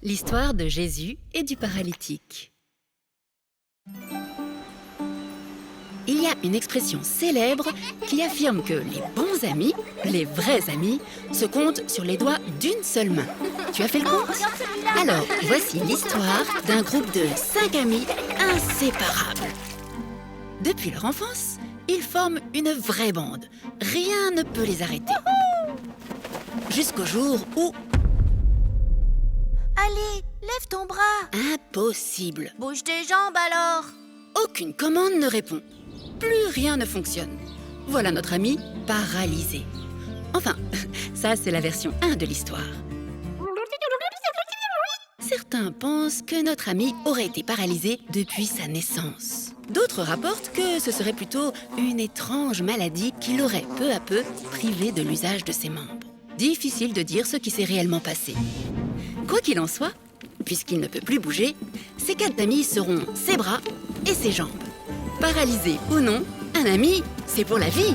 L'histoire de Jésus et du paralytique. Il y a une expression célèbre qui affirme que les bons amis, les vrais amis, se comptent sur les doigts d'une seule main. Tu as fait le compte? Alors, voici l'histoire d'un groupe de 5 amis inséparables. Depuis leur enfance, ils forment une vraie bande. Rien ne peut les arrêter. Jusqu'au jour où... Allez, lève ton bras. Impossible. Bouge tes jambes alors. Aucune commande ne répond. Plus rien ne fonctionne. Voilà notre ami paralysé. Enfin, ça c'est la version 1 de l'histoire. Certains pensent que notre ami aurait été paralysé depuis sa naissance. D'autres rapportent que ce serait plutôt une étrange maladie qui l'aurait peu à peu privé de l'usage de ses membres. Difficile de dire ce qui s'est réellement passé. Quoi qu'il en soit, puisqu'il ne peut plus bouger, ces 4 amis seront ses bras et ses jambes. Paralysé ou non, un ami, c'est pour la vie.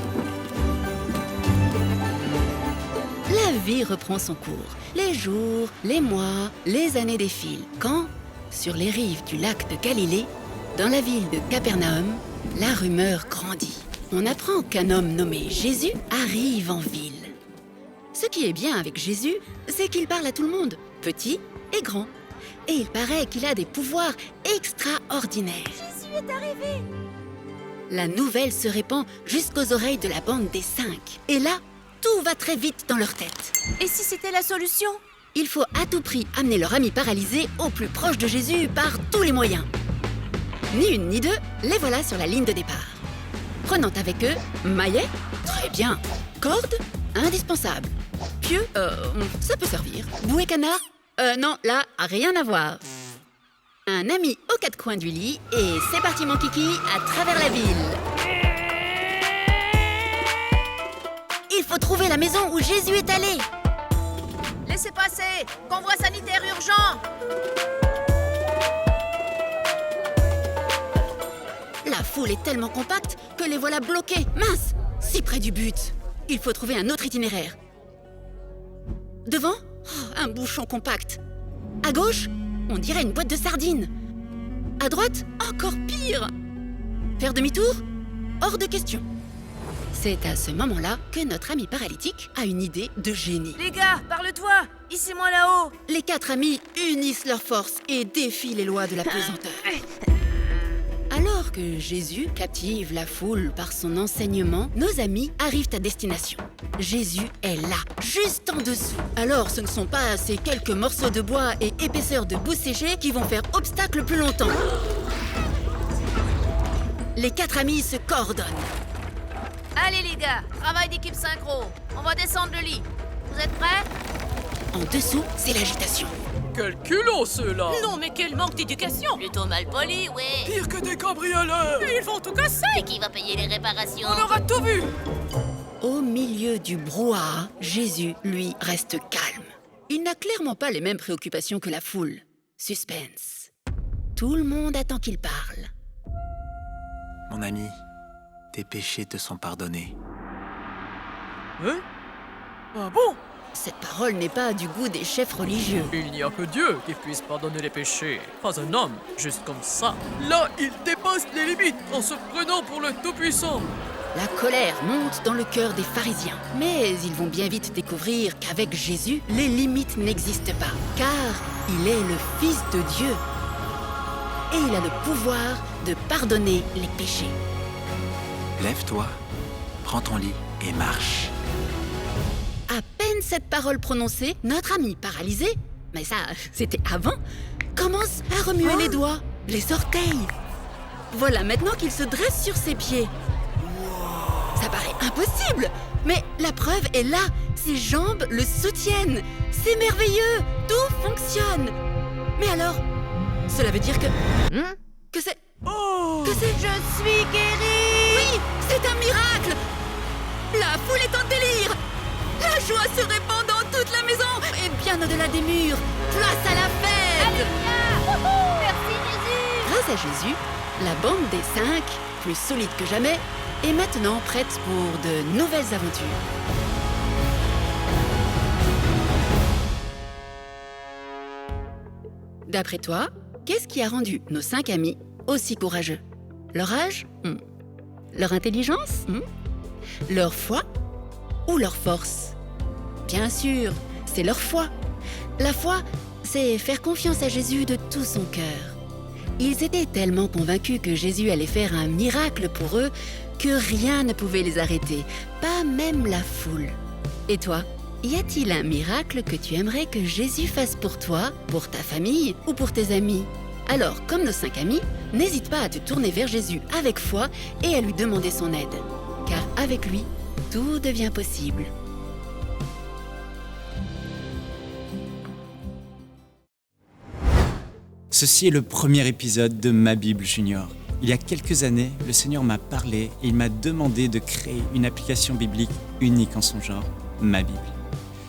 La vie reprend son cours. Les jours, les mois, les années défilent. Quand, sur les rives du lac de Galilée, dans la ville de Capernaum, la rumeur grandit. On apprend qu'un homme nommé Jésus arrive en ville. Ce qui est bien avec Jésus, c'est qu'il parle à tout le monde, petit et grand. Et il paraît qu'il a des pouvoirs extraordinaires. Jésus est arrivé. La nouvelle se répand jusqu'aux oreilles de la bande des 5. Et là, tout va très vite dans leur tête. Et si c'était la solution? Il faut à tout prix amener leur ami paralysé au plus proche de Jésus par tous les moyens. Ni une ni deux, les voilà sur la ligne de départ. Prenant avec eux maillet, très bien. Corde, indispensable. Pieu, ça peut servir. Bouée canard, non, là, rien à voir. Un ami aux 4 coins du lit et c'est parti mon kiki à travers la ville. Il faut trouver la maison où Jésus est allé. Laissez passer. Convoi sanitaire urgent. La foule est tellement compacte que les voilà bloqués. Mince, si près du but. Il faut trouver un autre itinéraire. Devant, un bouchon compact. À gauche, on dirait une boîte de sardines. À droite, encore pire. Faire demi-tour? Hors de question. C'est à ce moment-là que notre ami paralytique a une idée de génie. Les gars, parle-toi. Ici moi là-haut. Les 4 amis unissent leurs forces et défient les lois de la pesanteur. Alors que Jésus captive la foule par son enseignement, nos amis arrivent à destination. Jésus est là, juste en dessous. Alors ce ne sont pas ces quelques morceaux de bois et épaisseurs de boue séchée qui vont faire obstacle plus longtemps. Les 4 amis se coordonnent. Allez les gars, travail d'équipe synchro. On va descendre le lit. Vous êtes prêts? En dessous, c'est l'agitation. Quel culot ceux-là! Non mais quel manque d'éducation! Plutôt mal poli, ouais. Pire que des cambrioleurs! Ils vont tout casser! Et qui va payer les réparations? On aura tout vu! Au milieu du brouhaha, Jésus, lui, reste calme. Il n'a clairement pas les mêmes préoccupations que la foule. Suspense. Tout le monde attend qu'il parle. Mon ami, tes péchés te sont pardonnés. Hein? Ah bon? Cette parole n'est pas du goût des chefs religieux. Il n'y a que Dieu qui puisse pardonner les péchés, pas un homme, juste comme ça. Là, il dépasse les limites en se prenant pour le Tout-Puissant. La colère monte dans le cœur des pharisiens. Mais ils vont bien vite découvrir qu'avec Jésus, les limites n'existent pas. Car il est le Fils de Dieu. Et il a le pouvoir de pardonner les péchés. Lève-toi, prends ton lit et marche. À peine cette parole prononcée, notre ami paralysé, mais ça, c'était avant, commence à remuer les doigts, les orteils. Voilà maintenant qu'il se dresse sur ses pieds. Ça paraît impossible, mais la preuve est là. Ses jambes le soutiennent. C'est merveilleux, tout fonctionne. Mais alors, cela veut dire que... Que c'est... Oh! Que c'est... Je suis guéri. Oui, c'est un miracle. La foule est en délire. La joie se répand dans toute la maison et bien au-delà des murs. Place à la fête. Alléluia. Wouhou. Merci Jésus. Grâce à Jésus, la bande des 5, plus solide que jamais, est maintenant prête pour de nouvelles aventures. D'après toi, qu'est-ce qui a rendu nos 5 amis aussi courageux? Leur âge? Leur intelligence? Leur foi? Ou leur force? Bien sûr, c'est leur foi. La foi, c'est faire confiance à Jésus de tout son cœur. Ils étaient tellement convaincus que Jésus allait faire un miracle pour eux que rien ne pouvait les arrêter, pas même la foule. Et toi, y a-t-il un miracle que tu aimerais que Jésus fasse pour toi, pour ta famille ou pour tes amis? Alors, comme nos 5 amis, n'hésite pas à te tourner vers Jésus avec foi et à lui demander son aide. Car avec lui, tout devient possible. Ceci est le premier épisode de Ma Bible Junior. Il y a quelques années, le Seigneur m'a parlé et il m'a demandé de créer une application biblique unique en son genre, Ma Bible.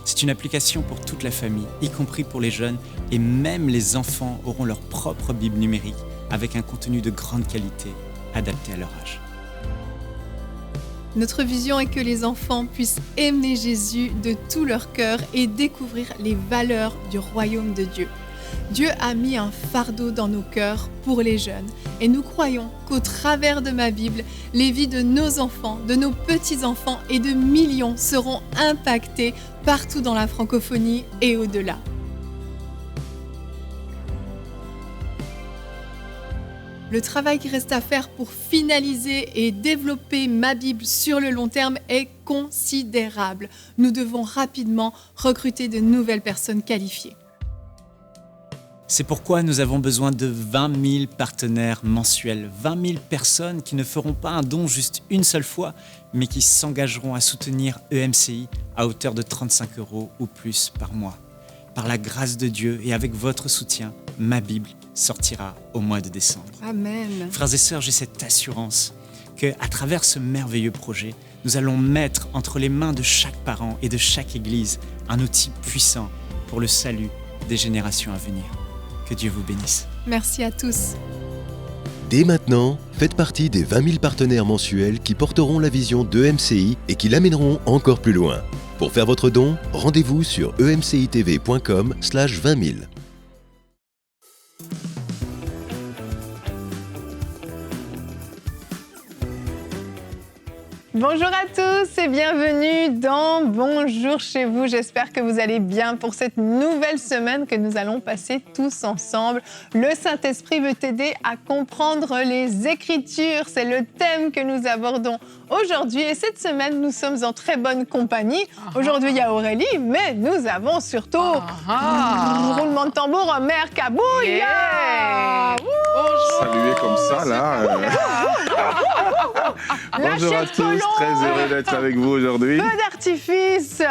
C'est une application pour toute la famille, y compris pour les jeunes, et même les enfants auront leur propre Bible numérique avec un contenu de grande qualité, adapté à leur âge. Notre vision est que les enfants puissent aimer Jésus de tout leur cœur et découvrir les valeurs du royaume de Dieu. Dieu a mis un fardeau dans nos cœurs pour les jeunes et nous croyons qu'au travers de ma Bible, les vies de nos enfants, de nos petits-enfants et de millions seront impactées partout dans la francophonie et au-delà. Le travail qui reste à faire pour finaliser et développer ma Bible sur le long terme est considérable. Nous devons rapidement recruter de nouvelles personnes qualifiées. C'est pourquoi nous avons besoin de 20 000 partenaires mensuels, 20 000 personnes qui ne feront pas un don juste une seule fois, mais qui s'engageront à soutenir EMCI à hauteur de 35 € ou plus par mois. Par la grâce de Dieu et avec votre soutien, ma Bible sortira au mois de décembre. Amen. Frères et sœurs, j'ai cette assurance qu'à travers ce merveilleux projet, nous allons mettre entre les mains de chaque parent et de chaque église un outil puissant pour le salut des générations à venir. Que Dieu vous bénisse. Merci à tous. Dès maintenant, faites partie des 20 000 partenaires mensuels qui porteront la vision d'EMCI et qui l'amèneront encore plus loin. Pour faire votre don, rendez-vous sur emcitv.com/20 000. Bonjour à tous et bienvenue dans Bonjour chez vous. J'espère que vous allez bien pour cette nouvelle semaine que nous allons passer tous ensemble. Le Saint-Esprit veut t'aider à comprendre les Écritures. C'est le thème que nous abordons aujourd'hui. Et cette semaine, nous sommes en très bonne compagnie. Aujourd'hui, il y a Aurélie, mais nous avons surtout roulement de tambour, Mère Kabouya. Yeah. Saluer comme ça, là. Bonjour à tous, très heureux d'être avec vous aujourd'hui. Feu d'artifice,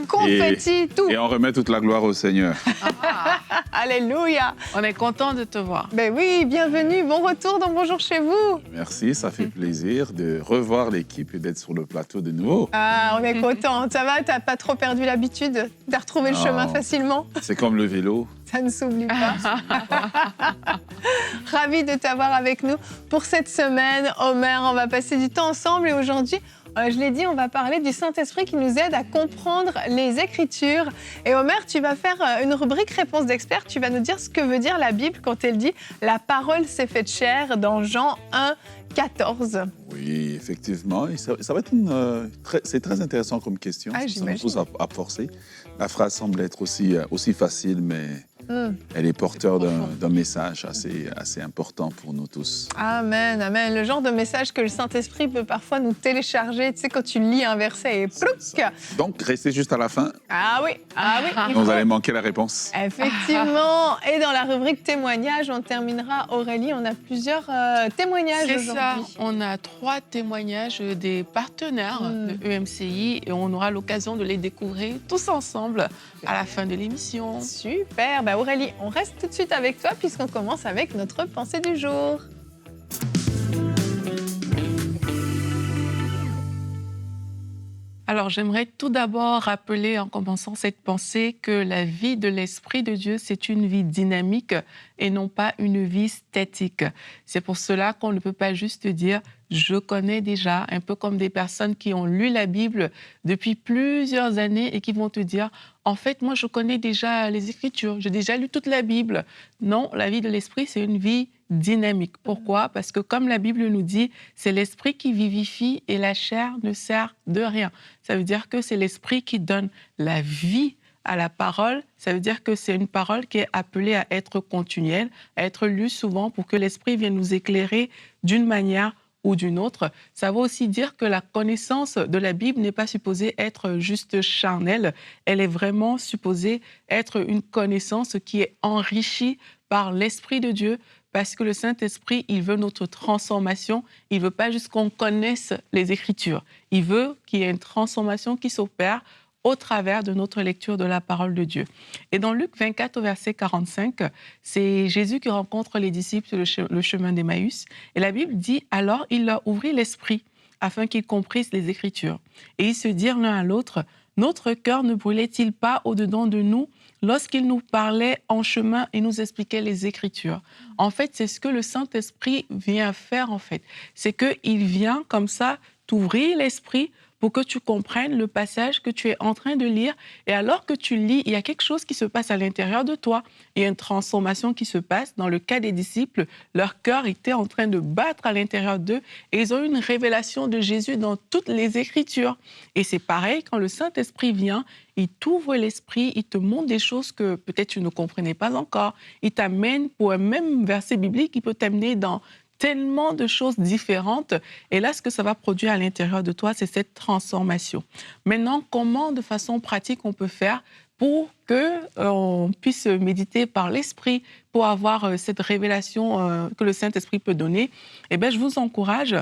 confetti, tout. Et on remet toute la gloire au Seigneur. Alléluia. On est content de te voir. Ben oui, bienvenue, bon retour dans Bonjour chez vous. Merci, ça fait plaisir de revoir l'équipe et d'être sur le plateau de nouveau. Ah, on est content. Ça va, t'as pas trop perdu l'habitude? T'as retrouvé le chemin facilement? C'est comme le vélo. Ça ne s'oublie pas. Ravi de t'avoir avec nous pour cette semaine. Omer, on va passer du temps ensemble et aujourd'hui, je l'ai dit, on va parler du Saint-Esprit qui nous aide à comprendre les Écritures. Et Omer, tu vas faire une rubrique réponse d'expert. Tu vas nous dire ce que veut dire la Bible quand elle dit « La parole s'est faite chair » dans Jean 1, 14. Oui, effectivement. Et ça va être c'est très intéressant comme question. Ah, ça nous pousse à forcer. La phrase semble être aussi facile, mais elle est porteur d'un message assez important pour nous tous. Amen, amen. Le genre de message que le Saint-Esprit peut parfois nous télécharger. Tu sais, quand tu lis un verset et plouc. Donc, restez juste à la fin. Ah oui. Vous allez manquer la réponse. Effectivement. Et dans la rubrique témoignages, on terminera. Aurélie, on a plusieurs témoignages aujourd'hui. C'est ça. On a 3 témoignages des partenaires de EMCI et on aura l'occasion de les découvrir tous ensemble à la fin de l'émission. Super. Bah Aurélie, on reste tout de suite avec toi puisqu'on commence avec notre pensée du jour. Alors, j'aimerais tout d'abord rappeler, en commençant cette pensée, que la vie de l'Esprit de Dieu, c'est une vie dynamique et non pas une vie statique. C'est pour cela qu'on ne peut pas juste dire je connais déjà, un peu comme des personnes qui ont lu la Bible depuis plusieurs années et qui vont te dire, en fait, moi, je connais déjà les Écritures, j'ai déjà lu toute la Bible. Non, la vie de l'esprit, c'est une vie dynamique. Pourquoi? Parce que comme la Bible nous dit, c'est l'esprit qui vivifie et la chair ne sert de rien. Ça veut dire que c'est l'esprit qui donne la vie à la parole. Ça veut dire que c'est une parole qui est appelée à être continuelle, à être lue souvent pour que l'esprit vienne nous éclairer d'une manière ou d'une autre. Ça veut aussi dire que la connaissance de la Bible n'est pas supposée être juste charnelle, elle est vraiment supposée être une connaissance qui est enrichie par l'Esprit de Dieu, parce que le Saint-Esprit, il veut notre transformation, il ne veut pas juste qu'on connaisse les Écritures, il veut qu'il y ait une transformation qui s'opère au travers de notre lecture de la parole de Dieu. Et dans Luc 24, au verset 45, c'est Jésus qui rencontre les disciples sur le chemin d'Emmaüs. Et la Bible dit, alors il leur ouvrit l'esprit afin qu'ils comprissent les Écritures. Et ils se dirent l'un à l'autre, notre cœur ne brûlait-il pas au-dedans de nous lorsqu'il nous parlait en chemin et nous expliquait les Écritures? En fait, c'est ce que le Saint-Esprit vient faire, en fait. C'est qu'il vient comme ça t'ouvrir l'esprit pour que tu comprennes le passage que tu es en train de lire. Et alors que tu lis, il y a quelque chose qui se passe à l'intérieur de toi. Il y a une transformation qui se passe. Dans le cas des disciples, leur cœur était en train de battre à l'intérieur d'eux et ils ont eu une révélation de Jésus dans toutes les Écritures. Et c'est pareil, quand le Saint-Esprit vient, il t'ouvre l'esprit, il te montre des choses que peut-être tu ne comprenais pas encore. Il t'amène pour un même verset biblique, il peut t'amener dans tellement de choses différentes. Et là, ce que ça va produire à l'intérieur de toi, c'est cette transformation. Maintenant, comment, de façon pratique, on peut faire pour qu'on puisse méditer par l'Esprit, pour avoir cette révélation que le Saint-Esprit peut donner? Eh bien, je vous encourage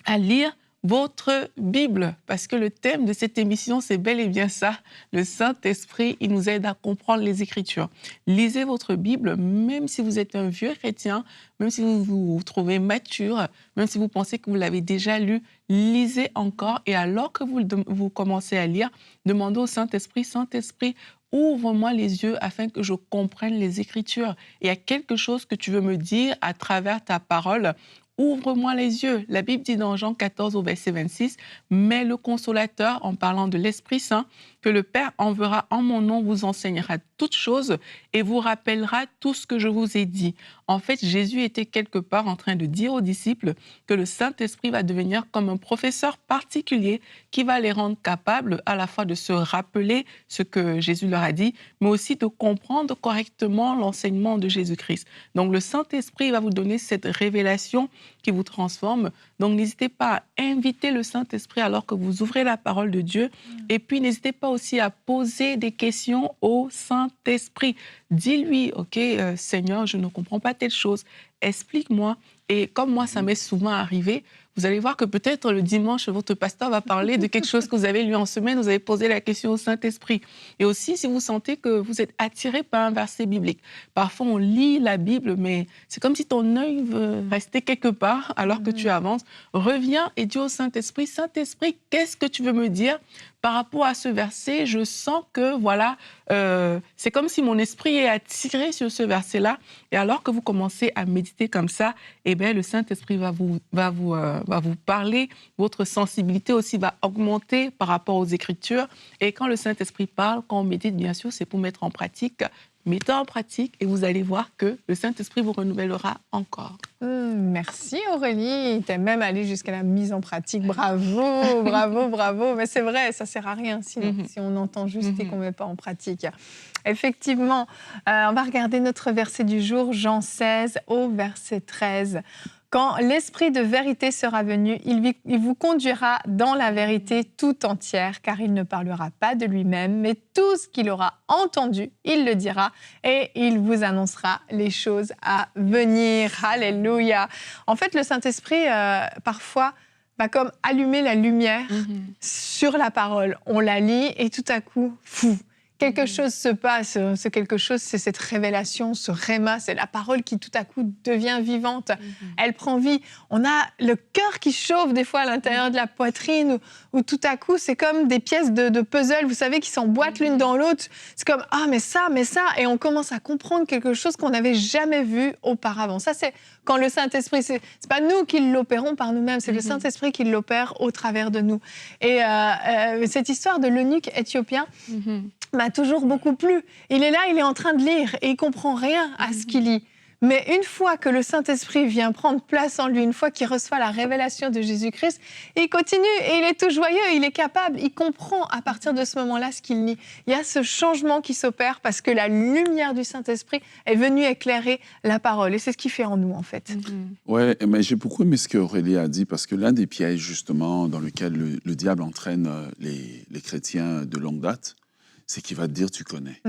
à lire votre Bible, parce que le thème de cette émission, c'est bel et bien ça. Le Saint-Esprit, il nous aide à comprendre les Écritures. Lisez votre Bible, même si vous êtes un vieux chrétien, même si vous vous trouvez mature, même si vous pensez que vous l'avez déjà lu, lisez encore. Et alors que vous commencez à lire, demandez au Saint-Esprit, Saint-Esprit, ouvre-moi les yeux afin que je comprenne les Écritures. Il y a quelque chose que tu veux me dire à travers ta parole. Ouvre-moi les yeux. La Bible dit dans Jean 14 au verset 26, « Mais le Consolateur, en parlant de l'Esprit Saint, que le Père enverra en mon nom, vous enseignera toutes choses et vous rappellera tout ce que je vous ai dit. » En fait, Jésus était quelque part en train de dire aux disciples que le Saint-Esprit va devenir comme un professeur particulier qui va les rendre capables à la fois de se rappeler ce que Jésus leur a dit, mais aussi de comprendre correctement l'enseignement de Jésus-Christ. Donc le Saint-Esprit va vous donner cette révélation qui vous transforme. Donc n'hésitez pas à inviter le Saint-Esprit alors que vous ouvrez la parole de Dieu. Et puis n'hésitez pas aussi à poser des questions au Saint-Esprit. Dis-lui, OK, Seigneur, je ne comprends pas telle chose, explique-moi. Et comme moi, ça m'est souvent arrivé, vous allez voir que peut-être le dimanche, votre pasteur va parler de quelque chose que vous avez lu en semaine, vous avez posé la question au Saint-Esprit. Et aussi, si vous sentez que vous êtes attiré par un verset biblique. Parfois, on lit la Bible, mais c'est comme si ton œil veut rester quelque part alors que tu avances. Reviens et dis au Saint-Esprit, Saint-Esprit, qu'est-ce que tu veux me dire par rapport à ce verset? Je sens que, voilà, c'est comme si mon esprit est attiré sur ce verset-là. Et alors que vous commencez à méditer comme ça, eh bien, le Saint-Esprit va vous parler. Votre sensibilité aussi va augmenter par rapport aux Écritures. Et quand le Saint-Esprit parle, quand on médite, bien sûr, c'est pour mettre en pratique. Mettez en pratique et vous allez voir que le Saint-Esprit vous renouvellera encore. Merci Aurélie, tu es même allée jusqu'à la mise en pratique. Bravo, bravo, bravo. Mais c'est vrai, ça ne sert à rien si on entend juste et qu'on ne met pas en pratique. Effectivement, on va regarder notre verset du jour, Jean 16 au verset 13. Quand l'Esprit de vérité sera venu, il vous conduira dans la vérité tout entière, car il ne parlera pas de lui-même, mais tout ce qu'il aura entendu, il le dira, et il vous annoncera les choses à venir. Alléluia. En fait, le Saint-Esprit, parfois, va comme allumer la lumière sur la parole. On la lit et tout à coup, fou, Quelque chose se passe, c'est quelque chose, c'est cette révélation, ce réma, c'est la parole qui tout à coup devient vivante. Elle prend vie. On a le cœur qui chauffe des fois à l'intérieur de la poitrine, où tout à coup, c'est comme des pièces de puzzle, vous savez, qui s'emboîtent l'une dans l'autre. C'est comme, ah, mais ça, et on commence à comprendre quelque chose qu'on n'avait jamais vu auparavant. Ça, c'est quand le Saint-Esprit, c'est pas nous qui l'opérons par nous-mêmes, c'est le Saint-Esprit qui l'opère au travers de nous. Et cette histoire de l'eunuque éthiopien m'a toujours beaucoup plu. Il est là, il est en train de lire et il comprend rien à ce qu'il lit. Mais une fois que le Saint-Esprit vient prendre place en lui, une fois qu'il reçoit la révélation de Jésus-Christ, il continue et il est tout joyeux, il est capable, il comprend à partir de ce moment-là ce qu'il lit. Il y a ce changement qui s'opère parce que la lumière du Saint-Esprit est venue éclairer la parole. Et c'est ce qu'il fait en nous, en fait. Ouais, mais j'ai beaucoup aimé ce qu'Aurélie a dit, parce que l'un des pièges, justement, dans lequel le diable entraîne les chrétiens de longue date, c'est qu'il va te dire, tu connais.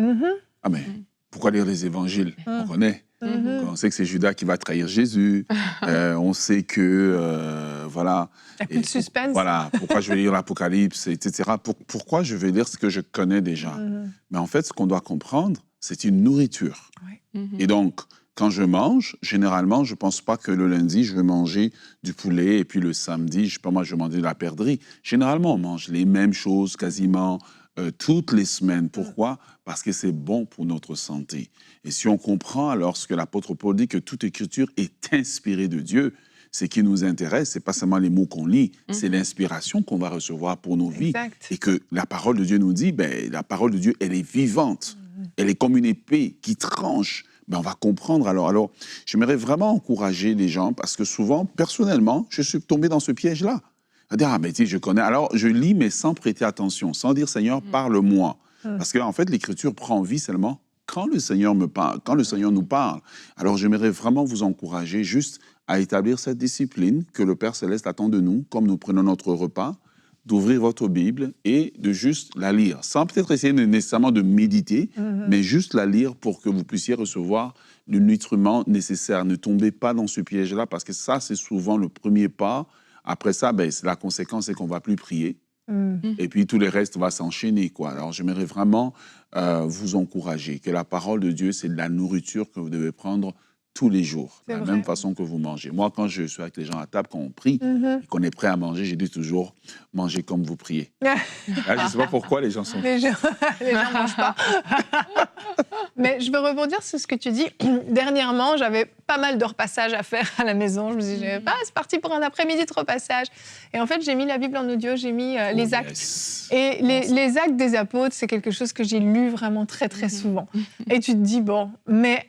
Ah, mais pourquoi lire les évangiles? On connaît. On sait que c'est Judas qui va trahir Jésus. On sait que, voilà. Il y a plus de suspense. Voilà, pourquoi je vais lire l'Apocalypse, etc. Pourquoi je vais lire ce que je connais déjà? Mais en fait, ce qu'on doit comprendre, c'est une nourriture. Et donc, quand je mange, généralement, je ne pense pas que le lundi, je vais manger du poulet et puis le samedi, je sais pas moi, je vais manger de la perdrix. Généralement, on mange les mêmes choses quasiment toutes les semaines. Pourquoi? Parce que c'est bon pour notre santé. Et si on comprend alors ce que l'apôtre Paul dit, que toute écriture est inspirée de Dieu, ce qui nous intéresse, c'est pas seulement les mots qu'on lit, c'est l'inspiration qu'on va recevoir pour nos vies. Et que la parole de Dieu nous dit, la parole de Dieu, elle est vivante. Elle est comme une épée qui tranche. On va comprendre alors. Alors, j'aimerais vraiment encourager les gens, parce que souvent, personnellement, je suis tombé dans ce piège-là. Ah, mais tu sais, je connais. Alors, je lis, mais sans prêter attention, sans dire, Seigneur, parle-moi. Parce qu'en fait, l'Écriture prend vie seulement quand le Seigneur me parle, quand le Seigneur nous parle. Alors, j'aimerais vraiment vous encourager juste à établir cette discipline que le Père Céleste attend de nous, comme nous prenons notre repas, d'ouvrir votre Bible et de juste la lire, sans peut-être essayer nécessairement de méditer, mais juste la lire pour que vous puissiez recevoir le nutriment nécessaire. Ne tombez pas dans ce piège-là, parce que ça, c'est souvent le premier pas. Après ça, la conséquence, c'est qu'on ne va plus prier. Et puis, tout le reste va s'enchaîner, quoi. Alors, j'aimerais vraiment vous encourager que la parole de Dieu, c'est de la nourriture que vous devez prendre tous les jours, de la même façon que vous mangez. Moi, quand je suis avec les gens à table, quand on prie, et qu'on est prêt à manger, j'ai dit toujours, mangez comme vous priez. Là, je ne sais pas pourquoi les gens sont... Les gens ne mangent pas. Mais je veux rebondir sur ce que tu dis. Dernièrement, j'avais pas mal de repassages à faire à la maison. Je me suis dit, c'est parti pour un après-midi de repassage. Et en fait, j'ai mis la Bible en audio, j'ai mis les actes. Et les actes des apôtres, c'est quelque chose que j'ai lu vraiment très, très souvent. Et tu te dis, mais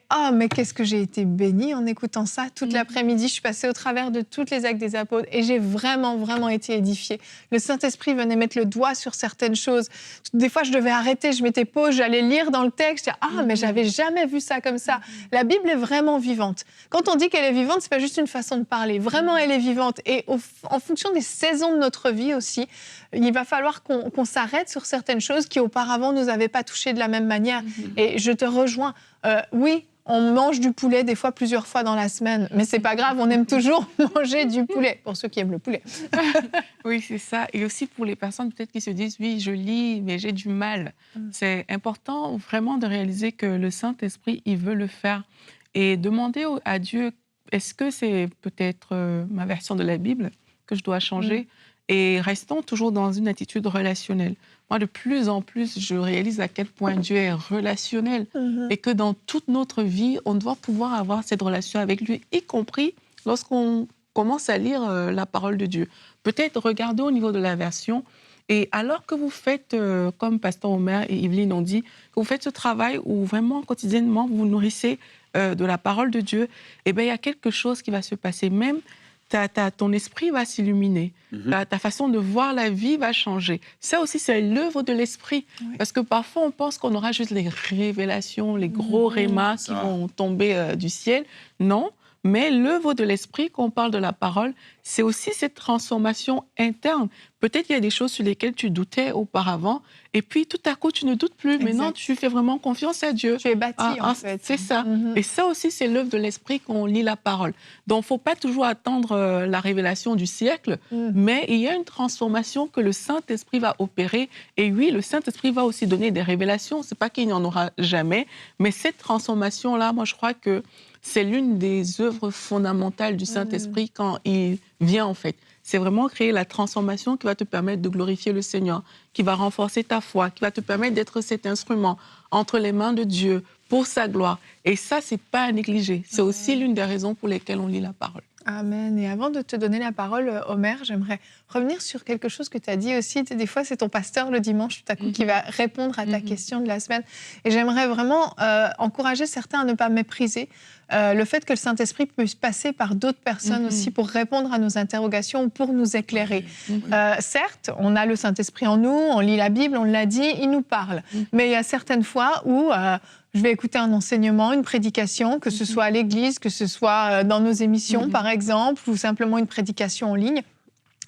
qu'est-ce que j'ai été bénie en écoutant ça. Toute l'après-midi, je suis passée au travers de toutes les actes des apôtres et j'ai vraiment, vraiment été édifiée. Le Saint-Esprit venait mettre le doigt sur certaines choses. Des fois, je devais arrêter, je m'étais pause, j'allais lire dans le texte. Mais j'avais jamais vu ça comme ça. La Bible est vraiment vivante. Quand on dit qu'elle est vivante, c'est pas juste une façon de parler. Vraiment, elle est vivante. Et en fonction des saisons de notre vie aussi, il va falloir qu'on s'arrête sur certaines choses qui auparavant nous avaient pas touché de la même manière. Et je te rejoins. Oui, on mange du poulet des fois plusieurs fois dans la semaine, mais c'est pas grave, on aime toujours manger du poulet, pour ceux qui aiment le poulet. Oui, c'est ça. Et aussi pour les personnes peut-être qui se disent, oui, je lis, mais j'ai du mal. C'est important vraiment de réaliser que le Saint-Esprit, il veut le faire. Et demander à Dieu, est-ce que c'est peut-être ma version de la Bible que je dois changer? Et restons toujours dans une attitude relationnelle. Moi, de plus en plus, je réalise à quel point Dieu est relationnel et que dans toute notre vie, on doit pouvoir avoir cette relation avec lui, y compris lorsqu'on commence à lire la parole de Dieu. Peut-être regarder au niveau de la version et alors que vous faites, comme Pasteur Omer et Yveline ont dit, que vous faites ce travail où vraiment quotidiennement vous nourrissez de la parole de Dieu, eh bien, il y a quelque chose qui va se passer. Même ton esprit va s'illuminer. Ta façon de voir la vie va changer. Ça aussi, c'est l'œuvre de l'esprit. Oui. Parce que parfois, on pense qu'on aura juste les révélations, les gros rémas qui vont tomber du ciel. Non, Mais l'œuvre de l'esprit, quand on parle de la parole, c'est aussi cette transformation interne. Peut-être qu'il y a des choses sur lesquelles tu doutais auparavant, et puis tout à coup, tu ne doutes plus. Maintenant, tu fais vraiment confiance à Dieu. Tu es bâti, en fait. C'est ça. Et ça aussi, c'est l'œuvre de l'esprit quand on lit la parole. Donc, il ne faut pas toujours attendre la révélation du siècle, mais il y a une transformation que le Saint-Esprit va opérer. Et oui, le Saint-Esprit va aussi donner des révélations. Ce n'est pas qu'il n'y en aura jamais, mais cette transformation-là, moi, je crois que c'est l'une des œuvres fondamentales du Saint-Esprit quand il vient, en fait. C'est vraiment créer la transformation qui va te permettre de glorifier le Seigneur, qui va renforcer ta foi, qui va te permettre d'être cet instrument entre les mains de Dieu pour sa gloire. Et ça, c'est pas à négliger. C'est aussi l'une des raisons pour lesquelles on lit la parole. Amen. Et avant de te donner la parole, Omer, j'aimerais revenir sur quelque chose que tu as dit aussi. Des fois, c'est ton pasteur le dimanche, tout à coup, qui va répondre à ta question de la semaine. Et j'aimerais vraiment encourager certains à ne pas mépriser le fait que le Saint-Esprit puisse passer par d'autres personnes aussi pour répondre à nos interrogations ou pour nous éclairer. Certes, on a le Saint-Esprit en nous, on lit la Bible, on l'a dit, il nous parle. Mais il y a certaines fois où je vais écouter un enseignement, une prédication, que ce soit à l'église, que ce soit dans nos émissions, par exemple, ou simplement une prédication en ligne.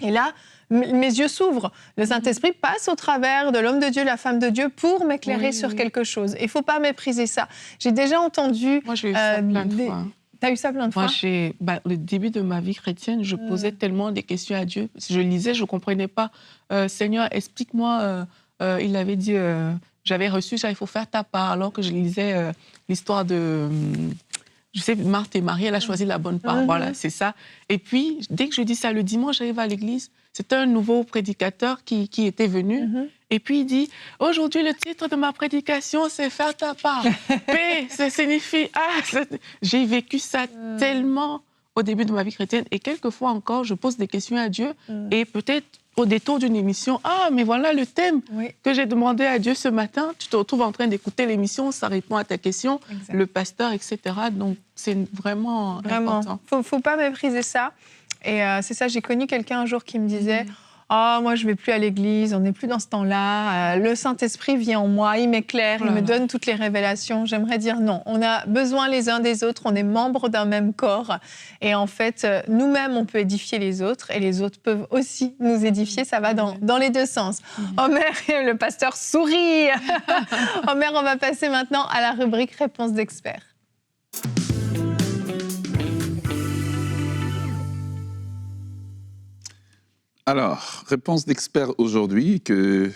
Et là, mes yeux s'ouvrent. Le Saint-Esprit passe au travers de l'homme de Dieu, la femme de Dieu, pour m'éclairer sur quelque chose. Il ne faut pas mépriser ça. J'ai déjà entendu... Moi, j'ai eu ça plein de fois. Tu as eu ça plein de fois? Moi, le début de ma vie chrétienne, je posais tellement des questions à Dieu. Je lisais, je ne comprenais pas. Seigneur, explique-moi. Il avait dit... J'avais reçu ça, il faut faire ta part, alors que je lisais l'histoire de... Je sais, Marthe et Marie, elle a choisi la bonne part. Voilà, c'est ça. Et puis, dès que je dis ça, le dimanche, j'arrive à l'église, c'était un nouveau prédicateur qui était venu. Et puis, il dit, aujourd'hui, le titre de ma prédication, c'est « Faire ta part ». P, ça signifie... J'ai vécu ça tellement au début de ma vie chrétienne. Et quelquefois encore, je pose des questions à Dieu. Et peut-être, au détour d'une émission, mais voilà le thème que j'ai demandé à Dieu ce matin. Tu te retrouves en train d'écouter l'émission, ça répond à ta question, le pasteur, etc. Donc, c'est vraiment important. Faut pas mépriser ça. Et c'est ça, j'ai connu quelqu'un un jour qui me disait moi, je ne vais plus à l'église, on n'est plus dans ce temps-là. Le Saint-Esprit vient en moi, il m'éclaire, il me donne toutes les révélations. J'aimerais dire non, on a besoin les uns des autres, on est membres d'un même corps. Et en fait, nous-mêmes, on peut édifier les autres et les autres peuvent aussi nous édifier. Ça va dans les deux sens. Omer, le pasteur sourit. Omer, on va passer maintenant à la rubrique Réponse d'experts. Alors, réponse d'expert aujourd'hui, que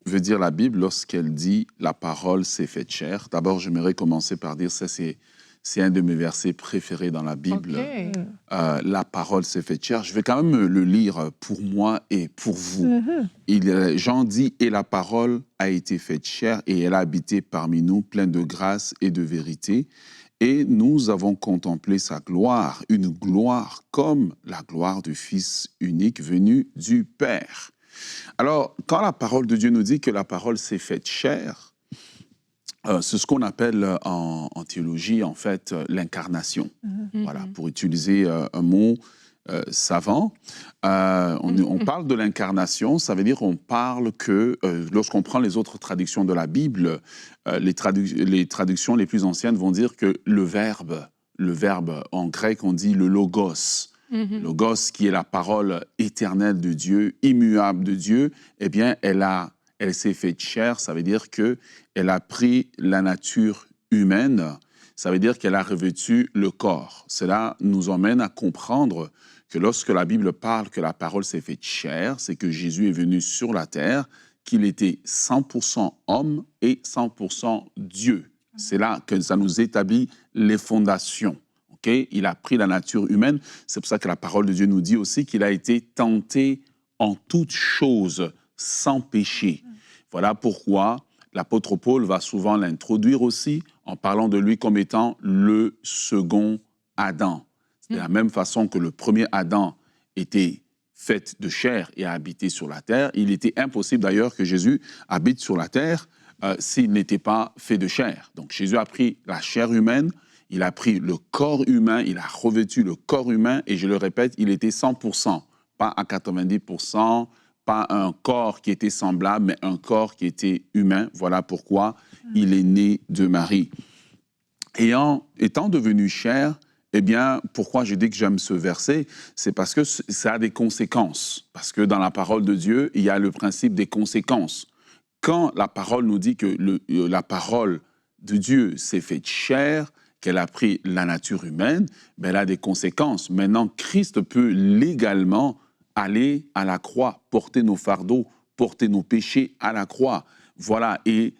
veut dire la Bible lorsqu'elle dit « la parole s'est faite chair ». D'abord, j'aimerais commencer par dire ça, c'est un de mes versets préférés dans la Bible. La parole s'est faite chair. Je vais quand même le lire pour moi et pour vous. Jean dit « Et la parole a été faite chair et elle a habité parmi nous, pleine de grâce et de vérité. Et nous avons contemplé sa gloire, une gloire comme la gloire du Fils unique venu du Père. » Alors, quand la parole de Dieu nous dit que la parole s'est faite chair, c'est ce qu'on appelle en théologie, en fait, l'incarnation. Voilà, pour utiliser un mot savant. On parle de l'incarnation, ça veut dire qu'on parle que, lorsqu'on prend les autres traductions de la Bible, les traductions les plus anciennes vont dire que le verbe, en grec, on dit le logos. Logos, qui est la parole éternelle de Dieu, immuable de Dieu, eh bien, elle s'est faite chair, ça veut dire qu'elle a pris la nature humaine, ça veut dire qu'elle a revêtu le corps. Cela nous emmène à comprendre que lorsque la Bible parle que la parole s'est faite chair, c'est que Jésus est venu sur la terre, qu'il était 100% homme et 100% Dieu. C'est là que ça nous établit les fondations. Il a pris la nature humaine. C'est pour ça que la parole de Dieu nous dit aussi qu'il a été tenté en toutes choses, sans péché. Voilà pourquoi l'apôtre Paul va souvent l'introduire aussi en parlant de lui comme étant le second Adam. C'est de la même façon que le premier Adam était fait de chair et a habité sur la terre. Il était impossible d'ailleurs que Jésus habite sur la terre s'il n'était pas fait de chair. Donc Jésus a pris la chair humaine, il a pris le corps humain, il a revêtu le corps humain et je le répète, il était 100%, pas à 90%, pas un corps qui était semblable, mais un corps qui était humain. Voilà pourquoi il est né de Marie. Étant devenu chair, Eh bien, pourquoi je dis que j'aime ce verset? C'est parce que ça a des conséquences. Parce que dans la parole de Dieu, il y a le principe des conséquences. Quand la parole nous dit que la parole de Dieu s'est faite chair, qu'elle a pris la nature humaine, ben elle a des conséquences. Maintenant, Christ peut légalement aller à la croix, porter nos fardeaux, porter nos péchés à la croix. Voilà, et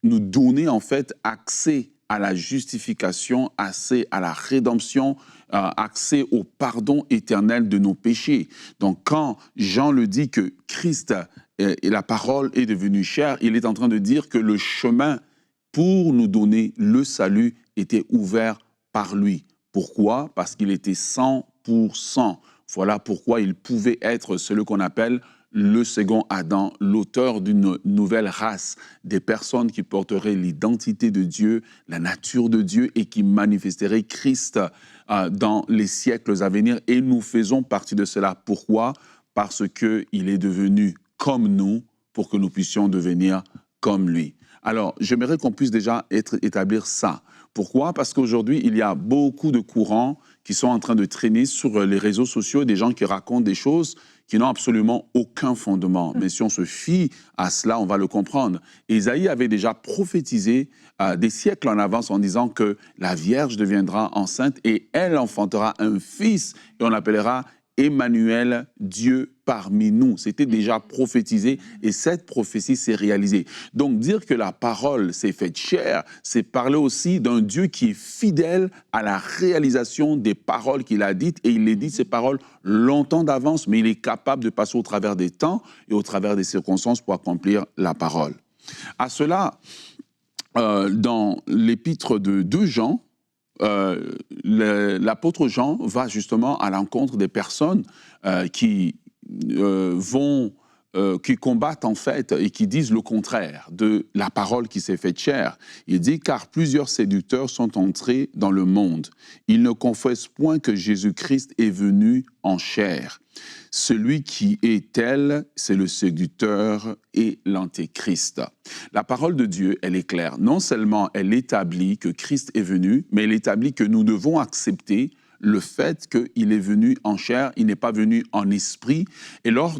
nous donner en fait accès à la justification, accès à la rédemption, accès au pardon éternel de nos péchés. Donc quand Jean le dit que Christ et la parole est devenue chair, il est en train de dire que le chemin pour nous donner le salut était ouvert par lui. Pourquoi? Parce qu'il était 100%. Voilà pourquoi il pouvait être celui qu'on appelle le second Adam, l'auteur d'une nouvelle race, des personnes qui porteraient l'identité de Dieu, la nature de Dieu et qui manifesteraient Christ dans les siècles à venir. Et nous faisons partie de cela. Pourquoi? Parce qu'il est devenu comme nous pour que nous puissions devenir comme lui. Alors, j'aimerais qu'on puisse déjà établir ça. Pourquoi? Parce qu'aujourd'hui, il y a beaucoup de courants qui sont en train de traîner sur les réseaux sociaux, des gens qui racontent des choses qui n'ont absolument aucun fondement. Mais si on se fie à cela, on va le comprendre. Ésaïe avait déjà prophétisé des siècles en avance en disant que la Vierge deviendra enceinte et elle enfantera un fils et on l'appellera Emmanuel, Dieu parmi nous. C'était déjà prophétisé et cette prophétie s'est réalisée. Donc dire que la parole s'est faite chair, c'est parler aussi d'un Dieu qui est fidèle à la réalisation des paroles qu'il a dites et il les dit ces paroles longtemps d'avance, mais il est capable de passer au travers des temps et au travers des circonstances pour accomplir la parole. À cela, dans l'épître de 2 Jean, l'apôtre Jean va justement à l'encontre des personnes qui combattent en fait et qui disent le contraire de la parole qui s'est faite chair. Il dit « Car plusieurs séducteurs sont entrés dans le monde. Ils ne confessent point que Jésus-Christ est venu en chair. Celui qui est tel, c'est le séducteur et l'antéchrist. » La parole de Dieu, elle est claire. Non seulement elle établit que Christ est venu, mais elle établit que nous devons accepter le fait qu'il est venu en chair, il n'est pas venu en esprit. Et lors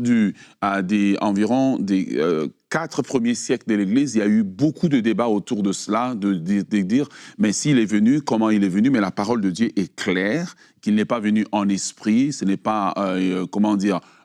environ des 4 premiers siècles de l'Église, il y a eu beaucoup de débats autour de cela, de dire, mais s'il est venu, comment il est venu? Mais la parole de Dieu est claire, qu'il n'est pas venu en esprit, ce n'est pas,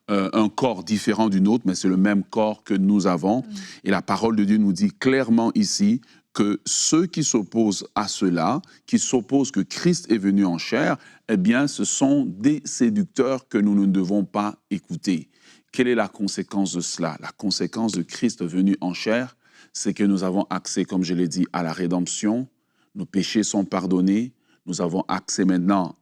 un corps différent du nôtre, mais c'est le même corps que nous avons. Et la parole de Dieu nous dit clairement ici que ceux qui s'opposent à cela, qui s'opposent que Christ est venu en chair, eh bien, ce sont des séducteurs que nous ne devons pas écouter. Quelle est la conséquence de cela? La conséquence de Christ venu en chair, c'est que nous avons accès, comme je l'ai dit, à la rédemption, nos péchés sont pardonnés, nous avons accès maintenant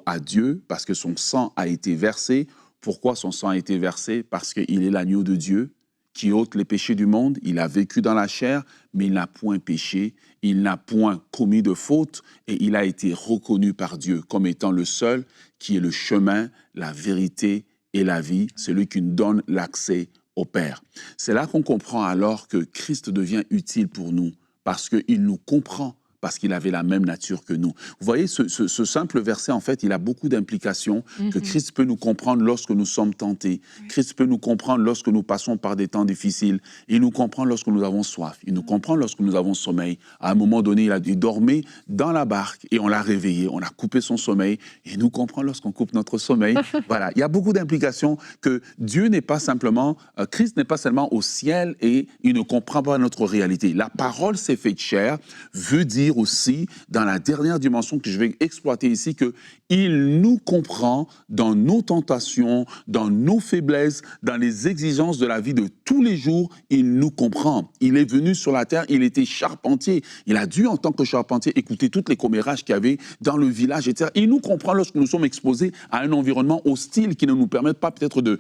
à Dieu parce que son sang a été versé. Pourquoi son sang a été versé? Parce qu'il est l'agneau de Dieu qui ôte les péchés du monde. Il a vécu dans la chair, mais il n'a point péché, il n'a point commis de faute et il a été reconnu par Dieu comme étant le seul qui est le chemin, la vérité et la vie, celui qui nous donne l'accès au Père. C'est là qu'on comprend alors que Christ devient utile pour nous parce qu'il nous comprend, parce qu'il avait la même nature que nous. Vous voyez, ce simple verset, en fait, il a beaucoup d'implications, que Christ peut nous comprendre lorsque nous sommes tentés. Christ peut nous comprendre lorsque nous passons par des temps difficiles. Il nous comprend lorsque nous avons soif. Il nous comprend lorsque nous avons sommeil. À un moment donné, il a dit, dormez dans la barque et on l'a réveillé. On a coupé son sommeil et il nous comprend lorsqu'on coupe notre sommeil. Voilà, il y a beaucoup d'implications que Dieu n'est pas simplement, Christ n'est pas seulement au ciel et il ne comprend pas notre réalité. La parole s'est faite chair veut dire aussi, dans la dernière dimension que je vais exploiter ici, qu'il nous comprend dans nos tentations, dans nos faiblesses, dans les exigences de la vie de tous les jours. Il nous comprend. Il est venu sur la terre, il était charpentier. Il a dû, en tant que charpentier, écouter toutes les commérages qu'il y avait dans le village, etc. Il nous comprend lorsque nous sommes exposés à un environnement hostile qui ne nous permet pas peut-être de,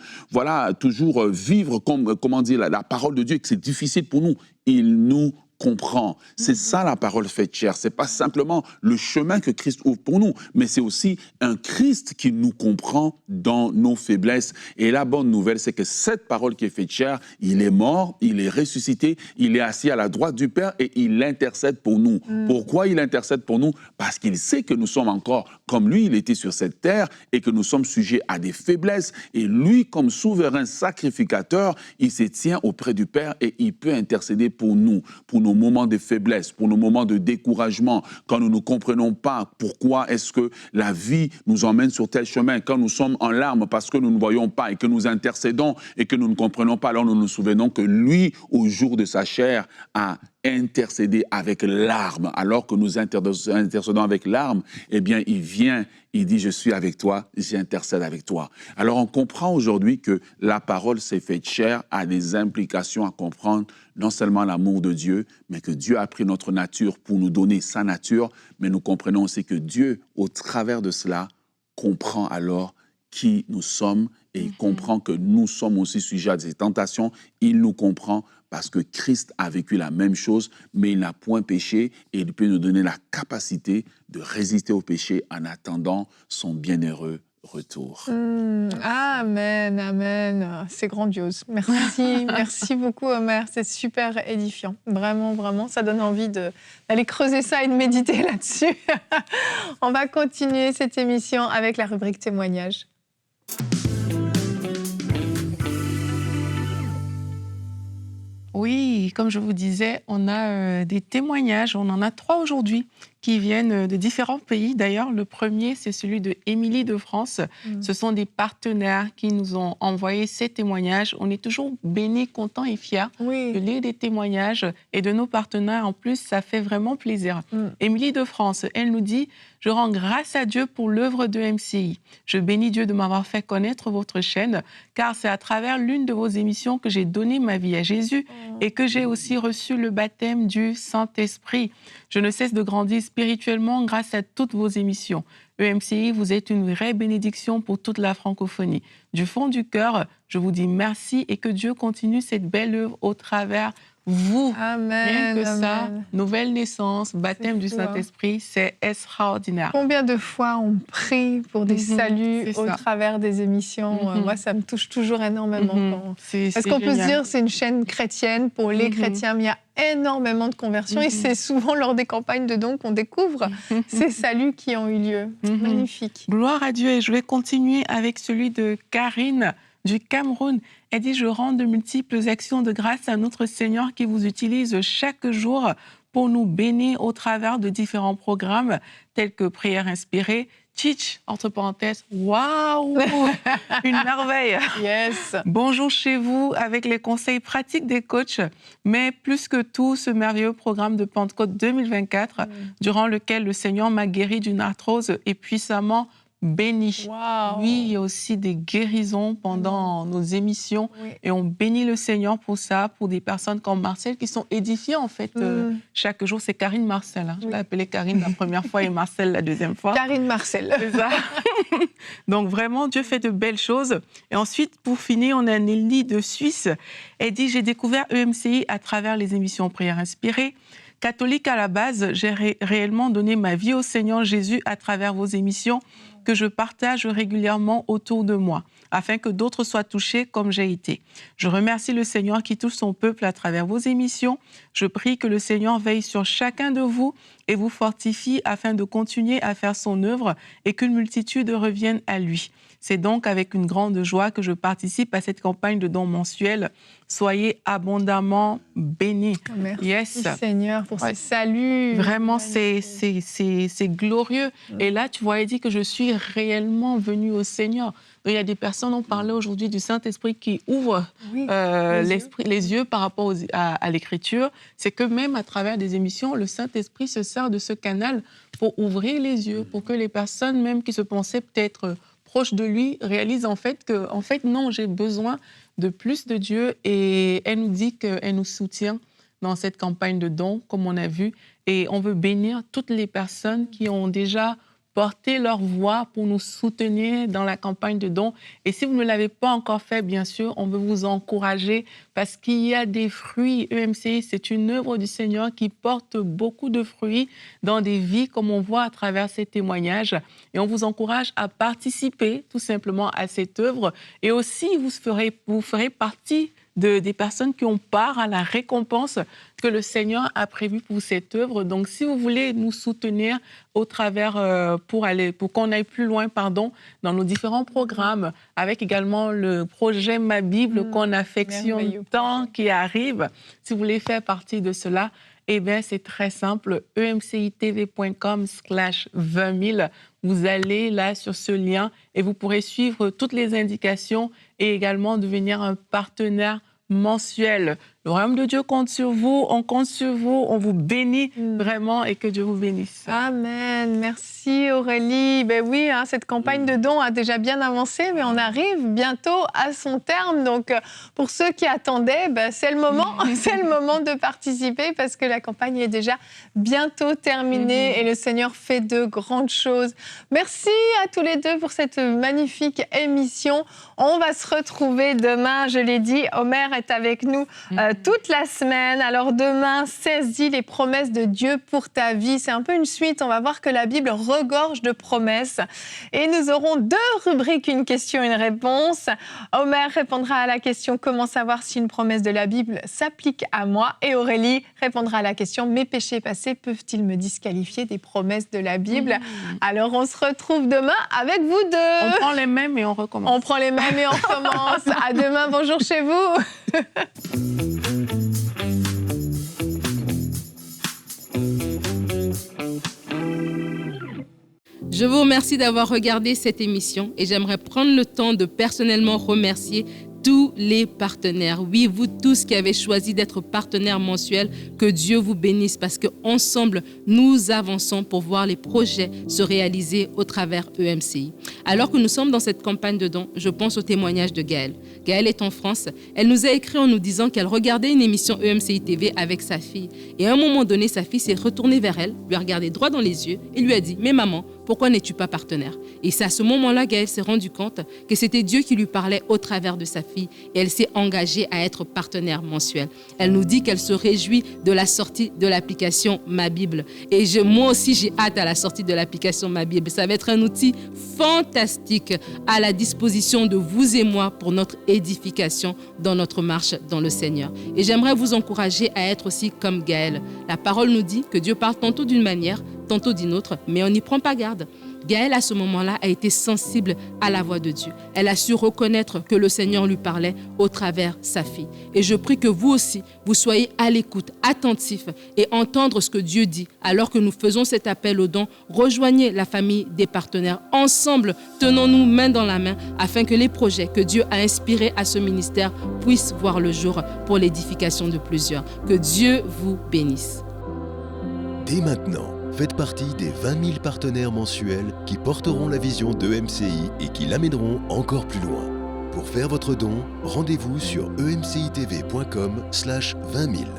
toujours vivre comme, la parole de Dieu et que c'est difficile pour nous. Il nous comprend. C'est ça la parole faite chair. C'est pas simplement le chemin que Christ ouvre pour nous, mais c'est aussi un Christ qui nous comprend dans nos faiblesses. Et la bonne nouvelle, c'est que cette parole qui est faite chair, il est mort, il est ressuscité, il est assis à la droite du Père et il intercède pour nous. Pourquoi il intercède pour nous? Parce qu'il sait que nous sommes encore comme lui, il était sur cette terre et que nous sommes sujets à des faiblesses. Et lui, comme souverain sacrificateur, il se tient auprès du Père et il peut intercéder pour nous, pour nos moments de faiblesse, pour nos moments de découragement, quand nous ne comprenons pas pourquoi est-ce que la vie nous emmène sur tel chemin, quand nous sommes en larmes parce que nous ne voyons pas et que nous intercédons et que nous ne comprenons pas, alors nous nous souvenons que lui, au jour de sa chair, a intercéder avec larmes. Alors que nous intercédons avec larmes, eh bien, il vient, il dit, je suis avec toi, j'intercède avec toi. Alors, on comprend aujourd'hui que la parole s'est faite chair, a des implications à comprendre, non seulement l'amour de Dieu, mais que Dieu a pris notre nature pour nous donner sa nature, mais nous comprenons aussi que Dieu, au travers de cela, comprend alors qui nous sommes et il comprend que nous sommes aussi sujets à ces tentations. Il nous comprend parce que Christ a vécu la même chose, mais il n'a point péché et il peut nous donner la capacité de résister au péché en attendant son bienheureux retour. Amen, amen. C'est grandiose. Merci, merci beaucoup Omer. C'est super édifiant. Vraiment, vraiment, ça donne envie d'aller creuser ça et de méditer là-dessus. On va continuer cette émission avec la rubrique témoignages. Oui, comme je vous disais, on a des témoignages, on en a 3 aujourd'hui qui viennent de différents pays. D'ailleurs, le premier, c'est celui de Émilie de France. Ce sont des partenaires qui nous ont envoyé ces témoignages. On est toujours bénis, contents et fiers de lire des témoignages et de nos partenaires. En plus, ça fait vraiment plaisir. Émilie de France, elle nous dit « Je rends grâce à Dieu pour l'œuvre de MCI. Je bénis Dieu de m'avoir fait connaître votre chaîne, car c'est à travers l'une de vos émissions que j'ai donné ma vie à Jésus et que j'ai aussi reçu le baptême du Saint-Esprit. Je ne cesse de grandir spirituellement grâce à toutes vos émissions. EMCI, vous êtes une vraie bénédiction pour toute la francophonie. Du fond du cœur, je vous dis merci et que Dieu continue cette belle œuvre au travers vous. Amen. Rien que amen. ça, nouvelle naissance, baptême du Saint-Esprit, c'est extraordinaire. Combien de fois on prie pour des saluts au travers des émissions Moi, ça me touche toujours énormément. Parce qu'on peut se dire c'est une chaîne chrétienne pour les chrétiens, mais il y a énormément de conversions et c'est souvent lors des campagnes de dons qu'on découvre ces saluts qui ont eu lieu. Magnifique. Gloire à Dieu. Et je vais continuer avec celui de Karine du Cameroun. Elle dit « Je rends de multiples actions de grâce à notre Seigneur qui vous utilise chaque jour pour nous bénir au travers de différents programmes tels que Prières inspirées, Teach, entre parenthèses, waouh, une merveille. Yes. Bonjour chez vous avec les conseils pratiques des coachs, mais plus que tout, ce merveilleux programme de Pentecôte 2024, durant lequel le Seigneur m'a guéri d'une arthrose et puissamment béni. Wow. Oui, il y a aussi des guérisons pendant nos émissions et on bénit le Seigneur pour ça, pour des personnes comme Marcel qui sont édifiées en fait chaque jour. C'est Karine Marcel. Je l'ai appelée Karine la première fois et Marcel la deuxième fois. Karine Marcel. C'est ça. Donc vraiment, Dieu fait de belles choses. Et ensuite, pour finir, on a Nelly de Suisse. Elle dit « J'ai découvert EMCI à travers les émissions Prières inspirées. Catholique à la base, j'ai réellement donné ma vie au Seigneur Jésus à travers vos émissions que je partage régulièrement autour de moi, afin que d'autres soient touchés comme j'ai été. Je remercie le Seigneur qui touche son peuple à travers vos émissions. Je prie que le Seigneur veille sur chacun de vous et vous fortifie afin de continuer à faire son œuvre et qu'une multitude revienne à lui. C'est donc avec une grande joie que je participe à cette campagne de dons mensuels. Soyez abondamment bénis. Merci Seigneur pour ces saluts. Vraiment, c'est glorieux. Et là, tu vois, il dit que je suis réellement venue au Seigneur. Donc, il y a des personnes, on parlait aujourd'hui du Saint-Esprit qui ouvre les yeux par rapport à l'Écriture. C'est que même à travers des émissions, le Saint-Esprit se sert de ce canal pour ouvrir les yeux, pour que les personnes même qui se pensaient peut-être proches de lui réalisent en fait que, non, j'ai besoin de plus de Dieu. Et elle nous dit qu'elle nous soutient dans cette campagne de dons, comme on a vu. Et on veut bénir toutes les personnes qui ont déjà porter leur voix pour nous soutenir dans la campagne de dons. Et si vous ne l'avez pas encore fait, bien sûr, on veut vous encourager parce qu'il y a des fruits. EMCI, c'est une œuvre du Seigneur qui porte beaucoup de fruits dans des vies, comme on voit à travers ces témoignages. Et on vous encourage à participer tout simplement à cette œuvre. Et aussi, vous ferez partie des personnes qui ont part à la récompense que le Seigneur a prévue pour cette œuvre. Donc, si vous voulez nous soutenir au travers, pour qu'on aille plus loin, dans nos différents programmes, avec également le projet Ma Bible qu'on affectionne tant, qui arrive, si vous voulez faire partie de cela, eh bien, c'est très simple, emcitv.com/20 000. Vous allez là sur ce lien et vous pourrez suivre toutes les indications et également devenir un partenaire mensuel. Le royaume de Dieu compte sur vous, on compte sur vous, on vous bénit vraiment et que Dieu vous bénisse. Amen. Merci Aurélie. Ben oui, cette campagne de dons a déjà bien avancé, mais on arrive bientôt à son terme. Donc, pour ceux qui attendaient, c'est le moment, c'est le moment de participer parce que la campagne est déjà bientôt terminée et le Seigneur fait de grandes choses. Merci à tous les deux pour cette magnifique émission. On va se retrouver demain, je l'ai dit, Omer est avec nous toute la semaine. Alors demain, saisis les promesses de Dieu pour ta vie. C'est un peu une suite. On va voir que la Bible regorge de promesses. Et nous aurons 2 rubriques, une question et une réponse. Omer répondra à la question « Comment savoir si une promesse de la Bible s'applique à moi ?» Et Aurélie répondra à la question « Mes péchés passés peuvent-ils me disqualifier des promesses de la Bible ?» Alors on se retrouve demain avec vous deux. On prend les mêmes et on recommence. On prend les mêmes et on recommence. À demain, bonjour chez vous. Je vous remercie d'avoir regardé cette émission et j'aimerais prendre le temps de personnellement remercier tous les partenaires. Oui, vous tous qui avez choisi d'être partenaires mensuels, que Dieu vous bénisse parce qu'ensemble, nous avançons pour voir les projets se réaliser au travers EMCI. Alors que nous sommes dans cette campagne de dons, je pense au témoignage de Gaëlle. Gaëlle est en France. Elle nous a écrit en nous disant qu'elle regardait une émission EMCI TV avec sa fille. Et à un moment donné, sa fille s'est retournée vers elle, lui a regardé droit dans les yeux et lui a dit « Mais maman, pourquoi n'es-tu pas partenaire ?» Et c'est à ce moment-là, Gaëlle s'est rendue compte que c'était Dieu qui lui parlait au travers de sa fille et elle s'est engagée à être partenaire mensuel. Elle nous dit qu'elle se réjouit de la sortie de l'application Ma Bible. Et moi aussi, j'ai hâte à la sortie de l'application Ma Bible. Ça va être un outil fantastique à la disposition de vous et moi pour notre édification dans notre marche dans le Seigneur. Et j'aimerais vous encourager à être aussi comme Gaëlle. La parole nous dit que Dieu parle tantôt d'une manière, tantôt d'une autre, mais on n'y prend pas garde. Gaëlle, à ce moment-là, a été sensible à la voix de Dieu. Elle a su reconnaître que le Seigneur lui parlait au travers sa fille. Et je prie que vous aussi, vous soyez à l'écoute, attentifs et entendre ce que Dieu dit. Alors que nous faisons cet appel aux dons, rejoignez la famille des partenaires. Ensemble, tenons-nous main dans la main afin que les projets que Dieu a inspirés à ce ministère puissent voir le jour pour l'édification de plusieurs. Que Dieu vous bénisse. Dès maintenant, faites partie des 20 000 partenaires mensuels qui porteront la vision d'EMCI et qui l'amèneront encore plus loin. Pour faire votre don, rendez-vous sur emcitv.com/20 000.